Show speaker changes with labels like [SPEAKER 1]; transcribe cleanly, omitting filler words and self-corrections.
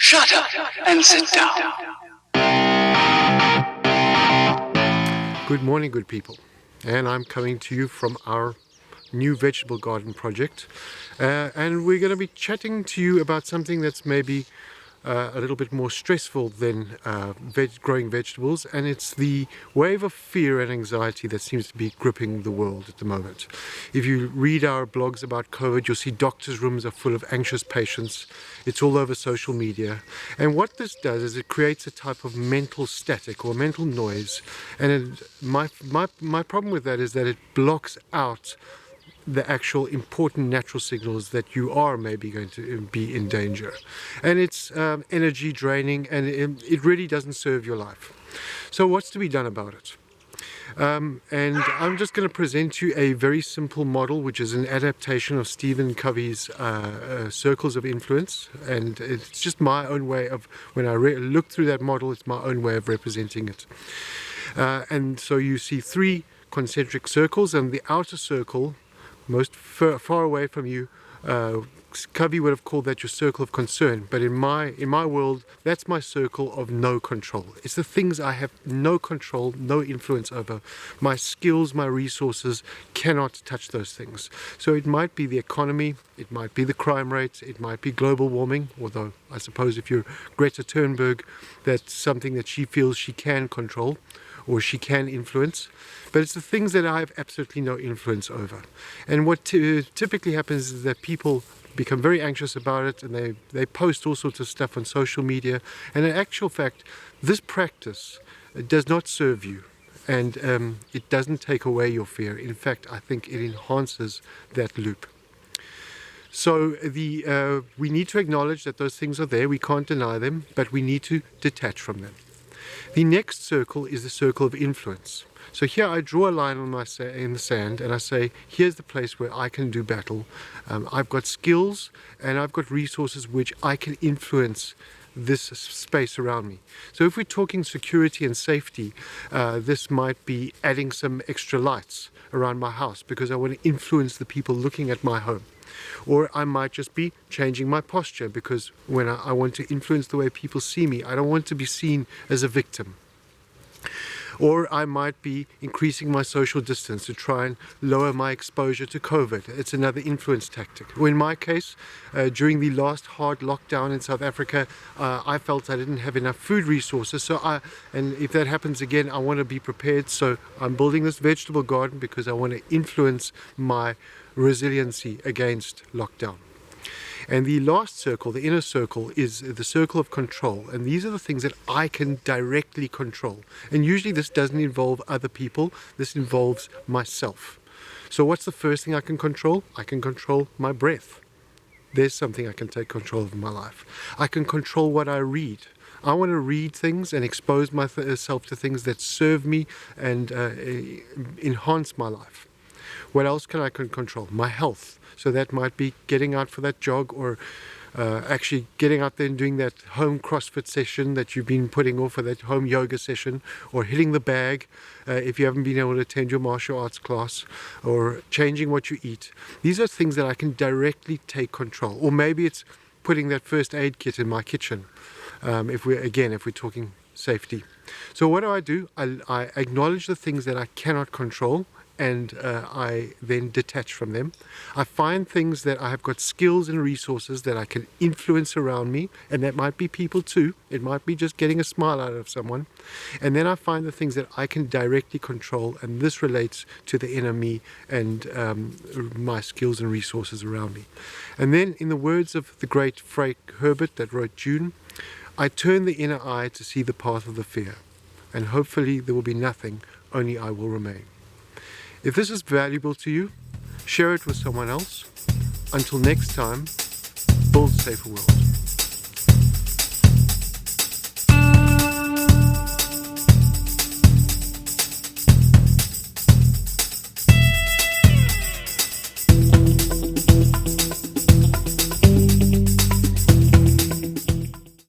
[SPEAKER 1] Shut up and sit down.
[SPEAKER 2] Good morning, good people. And I'm coming to you from our new vegetable garden project. And we're going to be chatting to you about something that's maybe a little bit more stressful than growing vegetables, and it's the wave of fear and anxiety that seems to be gripping the world at the moment. If you read our blogs about COVID, you'll see doctors' rooms are full of anxious patients. It's all over social media, and what this does is it creates a type of mental static or mental noise, and my problem with that is that it blocks out the actual important natural signals that you are maybe going to be in danger. And it's energy draining, and it really doesn't serve your life. So what's to be done about it? And I'm just going to present you a very simple model, which is an adaptation of Stephen Covey's circles of influence. And it's just my own way of, when I look through that model, it's my own way of representing it. And so you see three concentric circles, and the outer circle, most far away from you, Covey would have called that your circle of concern, but in my world, that's my circle of no control. It's the things I have no control, no influence over. My skills, my resources cannot touch those things. So it might be the economy, it might be the crime rate, it might be global warming, although I suppose if you're Greta Thunberg, that's something that she feels she can control or she can influence. But it's the things that I have absolutely no influence over. And what typically happens is that people become very anxious about it, and they post all sorts of stuff on social media. And in actual fact, this practice does not serve you, and it doesn't take away your fear. In fact, I think it enhances that loop. So we need to acknowledge that those things are there. We can't deny them, but we need to detach from them. The next circle is the circle of influence. So here I draw a line on in the sand, and I say, here's the place where I can do battle. I've got skills and I've got resources which I can influence this space around me. So if we're talking security and safety, this might be adding some extra lights around my house because I want to influence the people looking at my home. Or I might just be changing my posture because when I want to influence the way people see me, I don't want to be seen as a victim. Or I might be increasing my social distance to try and lower my exposure to COVID. It's another influence tactic. Or in my case, during the last hard lockdown in South Africa, I felt I didn't have enough food resources. And if that happens again, I want to be prepared. So I'm building this vegetable garden because I want to influence my resiliency against lockdown. And the last circle, the inner circle, is the circle of control. And these are the things that I can directly control. And usually this doesn't involve other people. This involves myself. So what's the first thing I can control? I can control my breath. There's something I can take control of in my life. I can control what I read. I want to read things and expose myself to things that serve me and enhance my life. What else can I control? My health. So that might be getting out for that jog, or actually getting out there and doing that home CrossFit session that you've been putting off, or that home yoga session, or hitting the bag if you haven't been able to attend your martial arts class, or changing what you eat. These are things that I can directly take control. Or maybe it's putting that first aid kit in my kitchen, if we're talking safety. So what do? I acknowledge the things that I cannot control, and I then detach from them. I find things that I have got skills and resources that I can influence around me, and that might be people too. It might be just getting a smile out of someone. And then I find the things that I can directly control, and this relates to the inner me and my skills and resources around me. And then, in the words of the great Frank Herbert that wrote Dune, I turn the inner eye to see the path of the fear, and hopefully there will be nothing, only I will remain. If this is valuable to you, share it with someone else. Until next time, build a safer world.